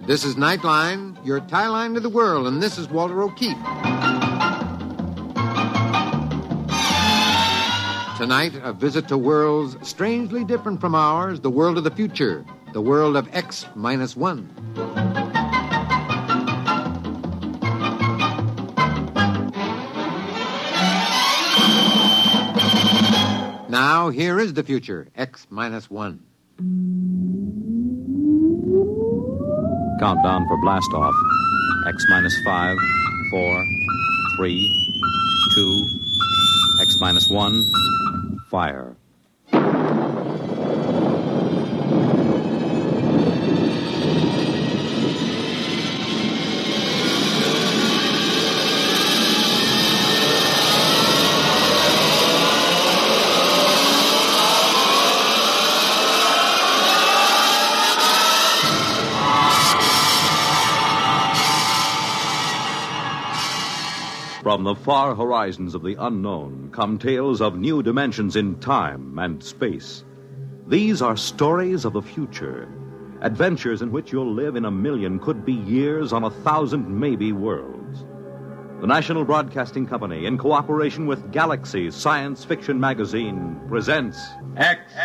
This is Nightline, your tie line to the world, and this is Walter O'Keefe. Tonight, a visit to worlds strangely different from ours, the world of the future, the world of X-1. Now, here is the future, X-1. Countdown for blast off. X-5, 4, 3, 2, X-1, fire. From the far horizons of the unknown come tales of new dimensions in time and space. These are stories of the future, adventures in which you'll live in 1,000,000, could be years, on 1,000 maybe worlds. The National Broadcasting Company, in cooperation with Galaxy Science Fiction Magazine, presents X-1.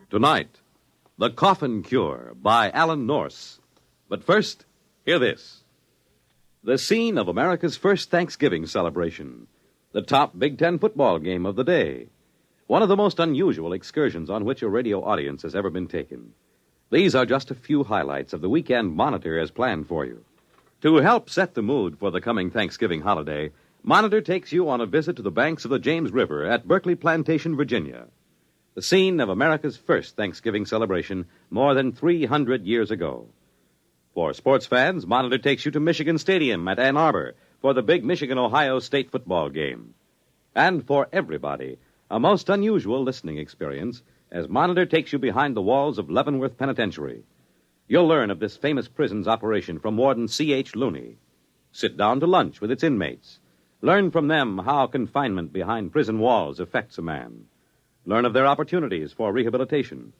Tonight, The Coffin Cure by Alan Norse. But first, hear this. The scene of America's first Thanksgiving celebration. The top Big Ten football game of the day. One of the most unusual excursions on which a radio audience has ever been taken. These are just a few highlights of the weekend Monitor has planned for you. To help set the mood for the coming Thanksgiving holiday, Monitor takes you on a visit to the banks of the James River at Berkeley Plantation, Virginia. The scene of America's first Thanksgiving celebration more than 300 years ago. For sports fans, Monitor takes you to Michigan Stadium at Ann Arbor for the big Michigan-Ohio State football game. And for everybody, a most unusual listening experience as Monitor takes you behind the walls of Leavenworth Penitentiary. You'll learn of this famous prison's operation from Warden C.H. Looney. Sit down to lunch with its inmates. Learn from them how confinement behind prison walls affects a man. Learn of their opportunities for rehabilitation.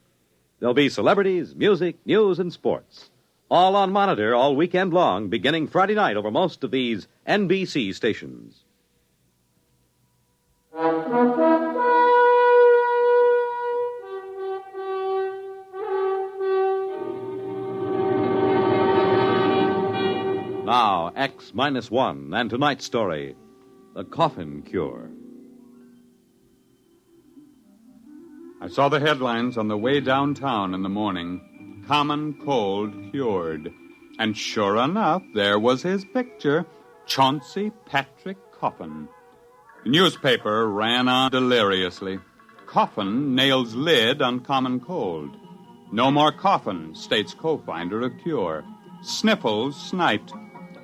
There'll be celebrities, music, news, and sports. All on Monitor all weekend long, beginning Friday night over most of these NBC stations. Now, X-1 and tonight's story, The Coffin Cure. I saw the headlines on the way downtown in the morning. Common cold cured. And sure enough, there was his picture, Chauncey Patrick Coffin. The newspaper ran on deliriously. Coffin nails lid on common cold. No more coffin, states co-finder of cure. Sniffles sniped.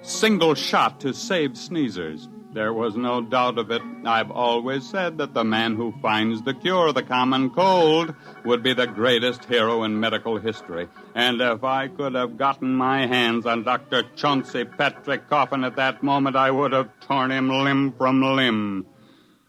Single shot to save sneezers. There was no doubt of it. I've always said that the man who finds the cure of the common cold would be the greatest hero in medical history. And if I could have gotten my hands on Dr. Chauncey Patrick Coffin at that moment, I would have torn him limb from limb.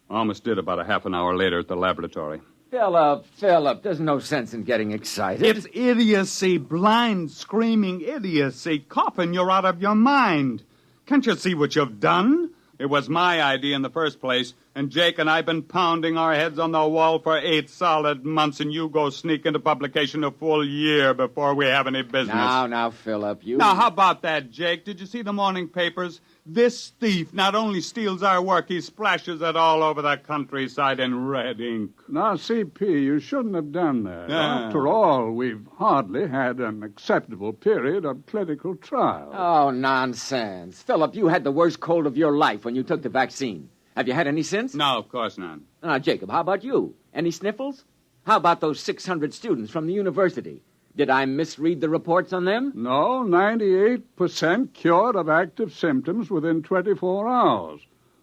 Almost did about a half an hour later at the laboratory. Philip, there's no sense in getting excited. It's idiocy, blind, screaming idiocy. Coffin, you're out of your mind. Can't you see what you've done? It was my idea in the first place, and Jake and I have been pounding our heads on the wall for 8 solid months, and you go sneak into publication a full year before we have any business. Now, Philip, you... Now, how about that, Jake? Did you see the morning papers? This thief not only steals our work, he splashes it all over the countryside in red ink. Now, CP, you shouldn't have done that. After all, we've hardly had an acceptable period of clinical trial. Oh, nonsense. Philip, you had the worst cold of your life when you took the vaccine. Have you had any since? No, of course not. Now, Jacob, how about you? Any sniffles? How about those 600 students from the university? Did I misread the reports on them? No, 98% cured of active symptoms within 24 hours.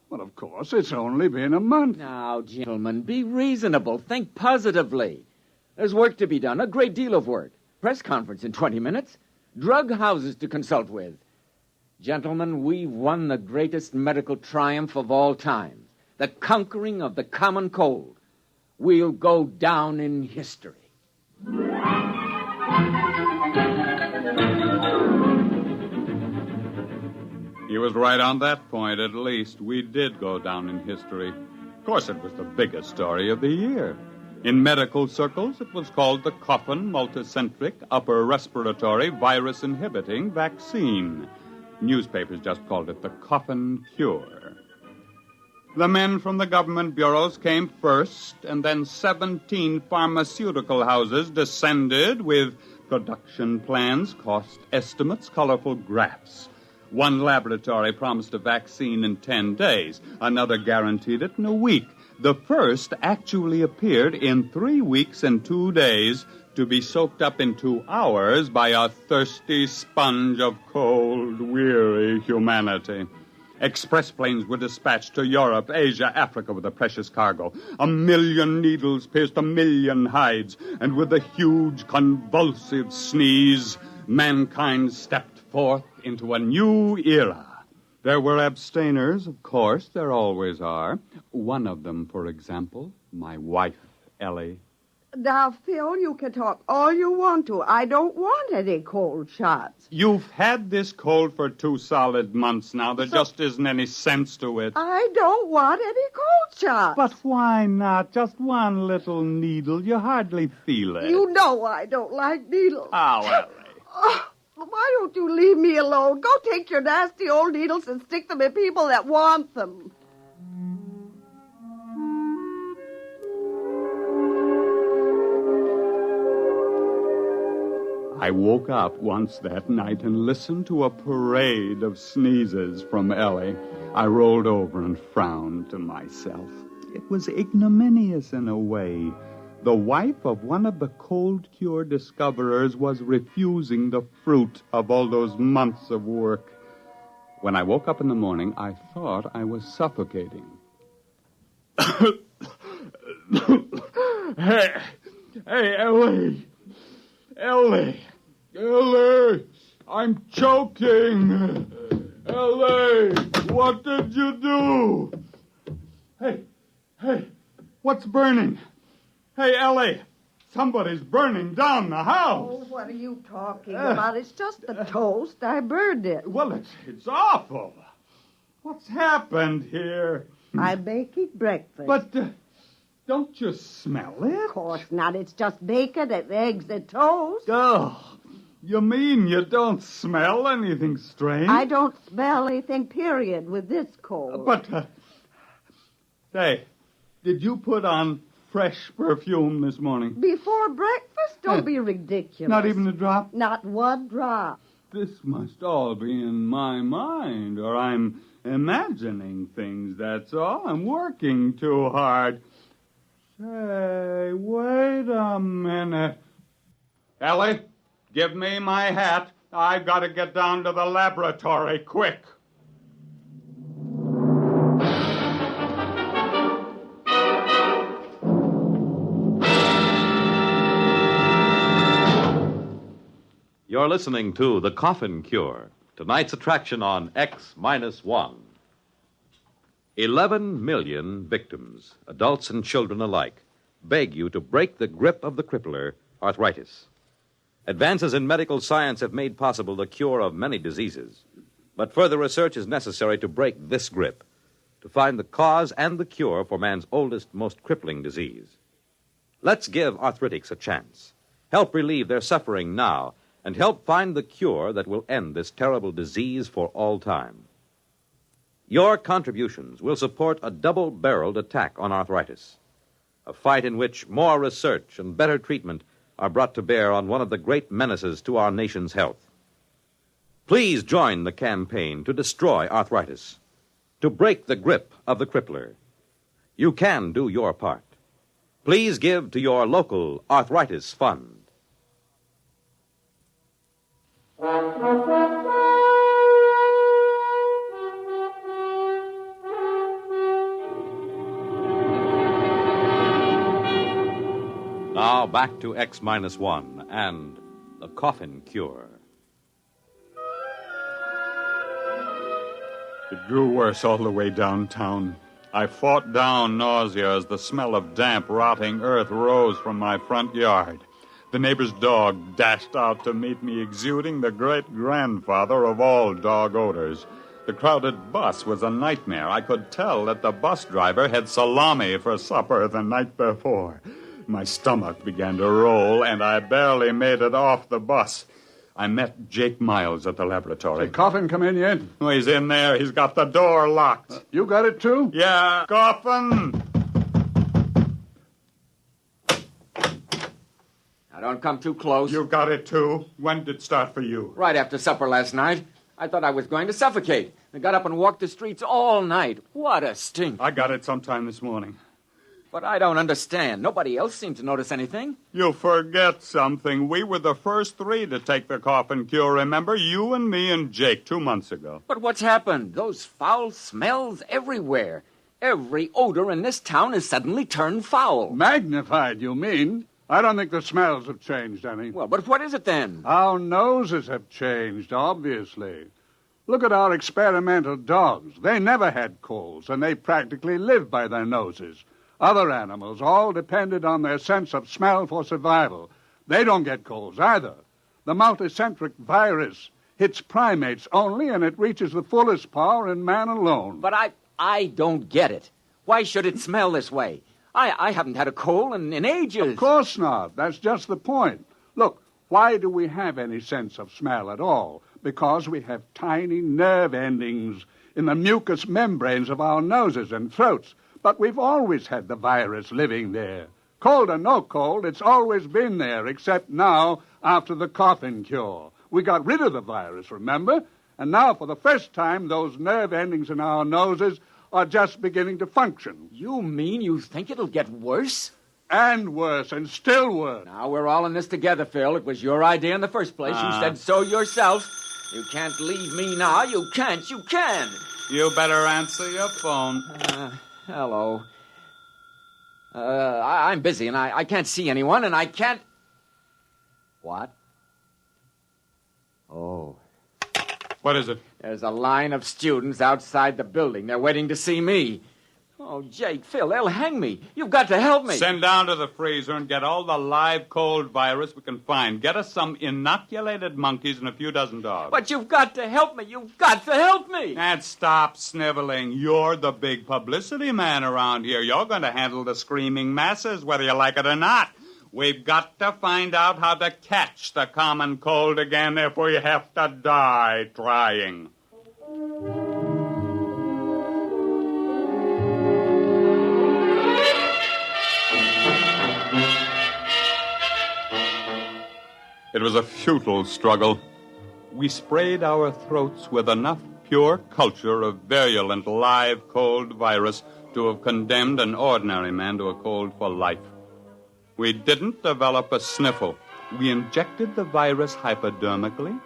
Well, of course, it's only been a month. Now, gentlemen, be reasonable. Think positively. There's work to be done, a great deal of work. Press conference in 20 minutes. Drug houses to consult with. Gentlemen, we've won the greatest medical triumph of all time, the conquering of the common cold. We'll go down in history. He was right on that point, at least. We did go down in history. Of course, it was the biggest story of the year. In medical circles, it was called the Coffin multicentric upper respiratory virus inhibiting vaccine. Newspapers just called it the Coffin cure. The men from the government bureaus came first, and then 17 pharmaceutical houses descended with production plans, cost estimates, colorful graphs. One laboratory promised a vaccine in 10 days. Another guaranteed it in a week. The first actually appeared in 3 weeks and 2 days to be soaked up in 2 hours by a thirsty sponge of cold, weary humanity. Express planes were dispatched to Europe, Asia, Africa with a precious cargo. 1 million needles pierced 1 million hides, and with a huge convulsive sneeze, mankind stepped forth into a new era. There were abstainers, of course, there always are. One of them, for example, my wife, Ellie. Now, Phil, you can talk all you want to. I don't want any cold shots. You've had this cold for 2 solid months now. There just isn't any sense to it. I don't want any cold shots. But why not? Just one little needle. You hardly feel it. You know I don't like needles. Oh, Ellie. Oh, why don't you leave me alone? Go take your nasty old needles and stick them in people that want them. I woke up once that night and listened to a parade of sneezes from Ellie. I rolled over and frowned to myself. It was ignominious in a way. The wife of one of the cold cure discoverers was refusing the fruit of all those months of work. When I woke up in the morning, I thought I was suffocating. Hey, Ellie! Ellie! I'm choking! Ellie! What did you do? Hey, what's burning? Hey, Ellie! Somebody's burning down the house! Oh, what are you talking about? It's just the toast. I burned it. Well, it's awful. What's happened here? I'm making breakfast. But don't you smell it? Of course not. It's just bacon and eggs and toast. Oh, you mean you don't smell anything strange? I don't smell anything, period, with this cold. But, say, did you put on fresh perfume this morning? Before breakfast? Don't be ridiculous. Not even a drop? Not one drop. This must all be in my mind, or I'm imagining things, that's all. I'm working too hard. Say, wait a minute. Ellie, give me my hat. I've got to get down to the laboratory, quick. You're listening to The Coffin Cure, tonight's attraction on X-1. 11 million victims, adults and children alike, beg you to break the grip of the crippler, arthritis. Advances in medical science have made possible the cure of many diseases, but further research is necessary to break this grip, to find the cause and the cure for man's oldest, most crippling disease. Let's give arthritics a chance. Help relieve their suffering now, and help find the cure that will end this terrible disease for all time. Your contributions will support a double-barreled attack on arthritis, a fight in which more research and better treatment are brought to bear on one of the great menaces to our nation's health. Please join the campaign to destroy arthritis, to break the grip of the crippler. You can do your part. Please give to your local arthritis fund. Now back to X-1 and the Coffin Cure. It grew worse all the way downtown. I fought down nausea as the smell of damp, rotting earth rose from my front yard. The neighbor's dog dashed out to meet me, exuding the great-grandfather of all dog odors. The crowded bus was a nightmare. I could tell that the bus driver had salami for supper the night before. My stomach began to roll, and I barely made it off the bus. I met Jake Miles at the laboratory. Did Coffin come in yet? Oh, he's in there. He's got the door locked. You got it, too? Yeah, Coffin! Now, don't come too close. You got it, too? When did it start for you? Right after supper last night. I thought I was going to suffocate. I got up and walked the streets all night. What a stink. I got it sometime this morning. But I don't understand. Nobody else seemed to notice anything. You forget something. We were the first 3 to take the coffin cure, remember? You and me and Jake 2 months ago. But what's happened? Those foul smells everywhere. Every odor in this town has suddenly turned foul. Magnified, you mean? I don't think the smells have changed any. Well, but what is it then? Our noses have changed, obviously. Look at our experimental dogs. They never had colds, and they practically lived by their noses. Other animals all depended on their sense of smell for survival. They don't get colds either. The multicentric virus hits primates only, and it reaches the fullest power in man alone. But I don't get it. Why should it smell this way? I haven't had a cold in ages. Of course not. That's just the point. Look, why do we have any sense of smell at all? Because we have tiny nerve endings in the mucous membranes of our noses and throats. But we've always had the virus living there. Cold or no cold, it's always been there, except now, after the coffin cure. We got rid of the virus, remember? And now, for the first time, those nerve endings in our noses are just beginning to function. You mean you think it'll get worse? And worse, and still worse. Now, we're all in this together, Phil. It was your idea in the first place. You said so yourself. You can't leave me now. You can't. You can. You better answer your phone. Hello. I'm busy, and I can't see anyone, and I can't... What? Oh. What is it? There's a line of students outside the building. They're waiting to see me. Oh, Jake, Phil, they'll hang me. You've got to help me. Send down to the freezer and get all the live cold virus we can find. Get us some inoculated monkeys and a few dozen dogs. But you've got to help me. You've got to help me. And stop sniveling. You're the big publicity man around here. You're going to handle the screaming masses, whether you like it or not. We've got to find out how to catch the common cold again if we have to die trying. It was a futile struggle. We sprayed our throats with enough pure culture of virulent live cold virus to have condemned an ordinary man to a cold for life. We didn't develop a sniffle. We injected the virus hypodermically,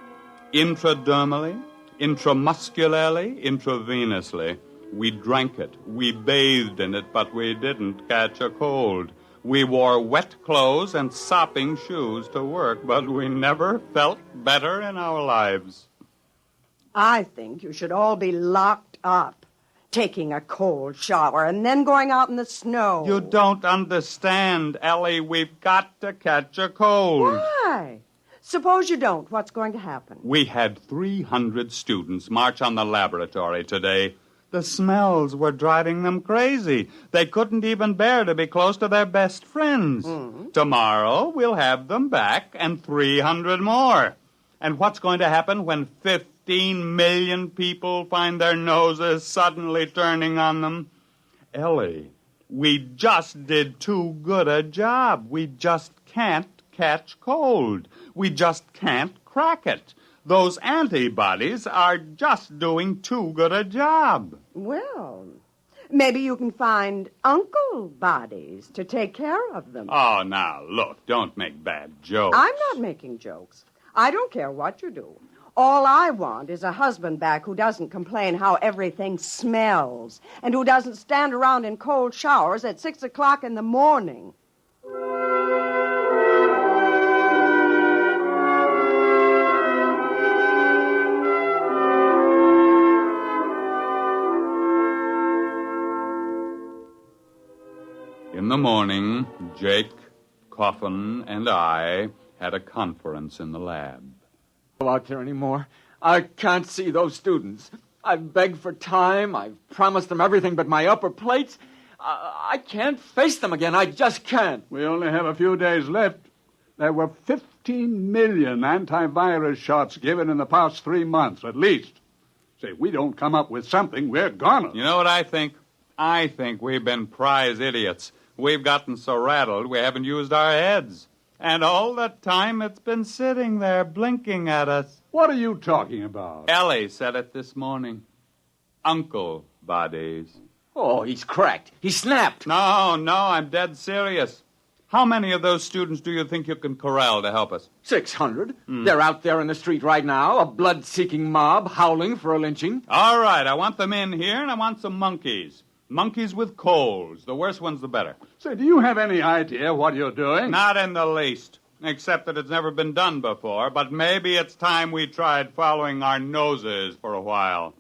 intradermally, intramuscularly, intravenously. We drank it. We bathed in it, but we didn't catch a cold. We wore wet clothes and sopping shoes to work, but we never felt better in our lives. I think you should all be locked up, taking a cold shower and then going out in the snow. You don't understand, Ellie. We've got to catch a cold. Why? Suppose you don't. What's going to happen? We had 300 students march on the laboratory today. The smells were driving them crazy. They couldn't even bear to be close to their best friends. Mm-hmm. Tomorrow, we'll have them back and 300 more. And what's going to happen when 15 million people find their noses suddenly turning on them? Ellie, we just did too good a job. We just can't catch cold. We just can't crack it. Those antibodies are just doing too good a job. Well, maybe you can find uncle bodies to take care of them. Oh, now, look, don't make bad jokes. I'm not making jokes. I don't care what you do. All I want is a husband back who doesn't complain how everything smells and who doesn't stand around in cold showers at 6 o'clock in the morning. the morning, Jake, Coffin, and I had a conference in the lab. Go out there anymore. I can't see those students. I've begged for time. I've promised them everything but my upper plates. I can't face them again. I just can't. We only have a few days left. There were 15 million antivirus shots given in the past 3 months, at least. Say, if we don't come up with something, we're gonna. You know what I think? I think we've been prize idiots. We've gotten so rattled we haven't used our heads. And all the time it's been sitting there blinking at us. What are you talking about? Ellie said it this morning. Uncle bodies. Oh, he's cracked. He snapped. No, I'm dead serious. How many of those students do you think you can corral to help us? 600. They're out there in the street right now, a blood-seeking mob howling for a lynching. All right, I want them in here, and I want some monkeys. Monkeys with colds. The worse ones, the better. Say, do you have any idea what you're doing? Not in the least, except that it's never been done before, but maybe it's time we tried following our noses for a while.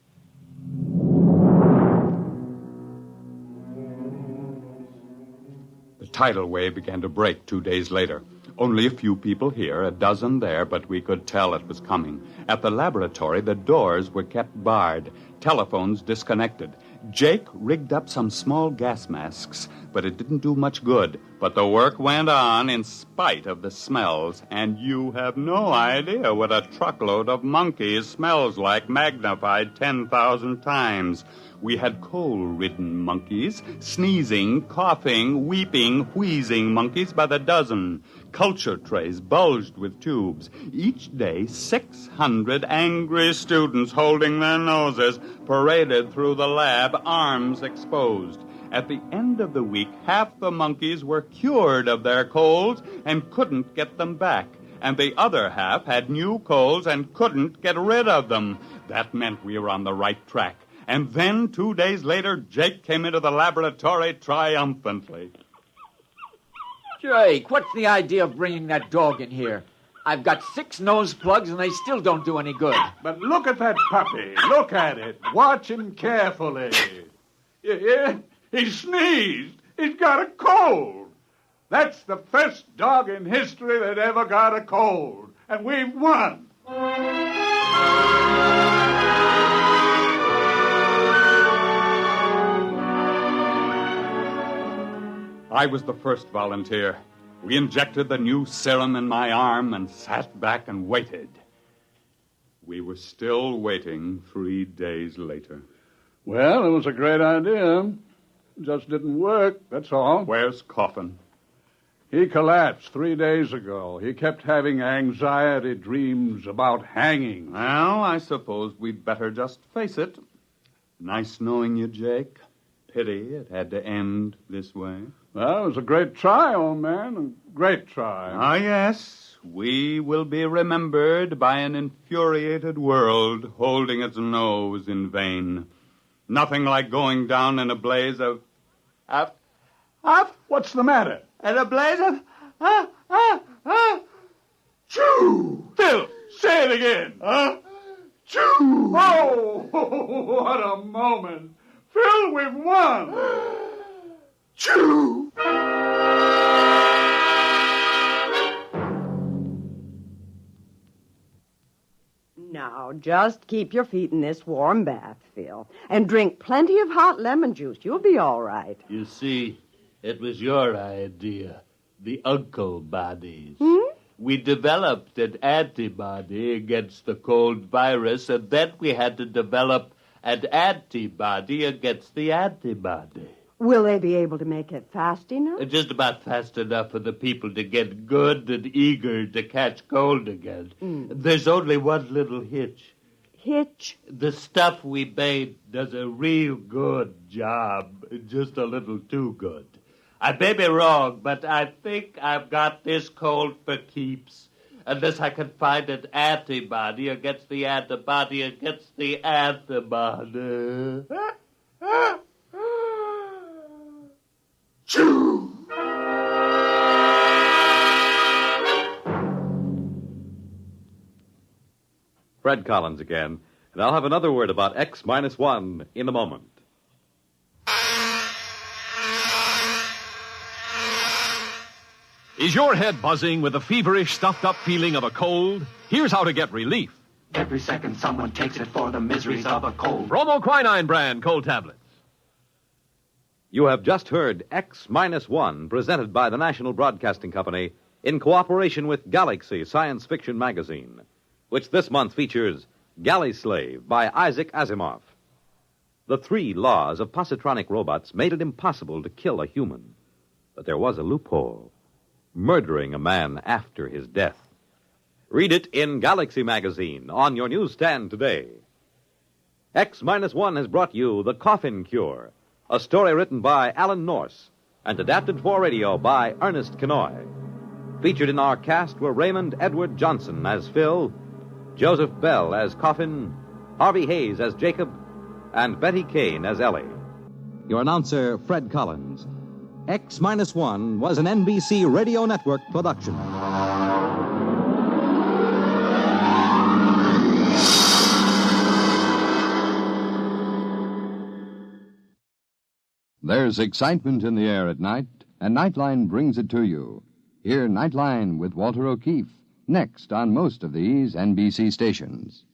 The tidal wave began to break 2 days later. Only a few people here, a dozen there, but we could tell it was coming. At the laboratory, the doors were kept barred, telephones disconnected. Jake rigged up some small gas masks, but it didn't do much good. But the work went on in spite of the smells, and you have no idea what a truckload of monkeys smells like, magnified 10,000 times. We had coal-ridden monkeys, sneezing, coughing, weeping, wheezing monkeys by the dozen. Culture trays bulged with tubes. Each day, 600 angry students holding their noses paraded through the lab, arms exposed. At the end of the week, half the monkeys were cured of their colds and couldn't get them back. And the other half had new colds and couldn't get rid of them. That meant we were on the right track. And then, 2 days later, Jake came into the laboratory triumphantly. Jake, what's the idea of bringing that dog in here? I've got 6 nose plugs, and they still don't do any good. But look at that puppy. Look at it. Watch him carefully. You hear? He sneezed. He's got a cold. That's the first dog in history that ever got a cold. And we've won. I was the first volunteer. We injected the new serum in my arm and sat back and waited. We were still waiting 3 days later. Well, it was a great idea. It just didn't work, that's all. Where's Coffin? He collapsed 3 days ago. He kept having anxiety dreams about hanging. Well, I suppose we'd better just face it. Nice knowing you, Jake. Pity it had to end this way. Well, it was a great try, old man. A great try. Ah, yes. We will be remembered by an infuriated world holding its nose in vain. Nothing like going down in a blaze of... What's the matter? In a blaze of... Choo! Phil, say it again. Choo! Oh, what a moment. Phil, we've won. Choo! Now, just keep your feet in this warm bath, Phil, and drink plenty of hot lemon juice. You'll be all right. You see, it was your idea, the uncle bodies. We developed an antibody against the cold virus, and then we had to develop an antibody against the antibody. Will they be able to make it fast enough? Just about fast enough for the people to get good and eager to catch cold again. There's only one little hitch. Hitch? The stuff we made does a real good job, just a little too good. I may be wrong, but I think I've got this cold for keeps. Unless I can find an antibody against the antibody against the antibody. Fred Collins again, and I'll have another word about X-1 in a moment. Is your head buzzing with the feverish, stuffed-up feeling of a cold? Here's how to get relief. Every second someone takes it for the miseries of a cold. Bromoquinine brand cold tablets. You have just heard X-1, presented by the National Broadcasting Company in cooperation with Galaxy Science Fiction Magazine, which this month features Galley Slave by Isaac Asimov. The 3 laws of positronic robots made it impossible to kill a human. But there was a loophole: murdering a man after his death. Read it in Galaxy Magazine on your newsstand today. X-1 has brought you The Coffin Cure, a story written by Alan Norse and adapted for radio by Ernest Kenoy. Featured in our cast were Raymond Edward Johnson as Phil, Joseph Bell as Coffin, Harvey Hayes as Jacob, and Betty Kane as Ellie. Your announcer, Fred Collins. X-1 was an NBC Radio Network production. There's excitement in the air at night, and Nightline brings it to you. Hear Nightline with Walter O'Keefe, next on most of these NBC stations.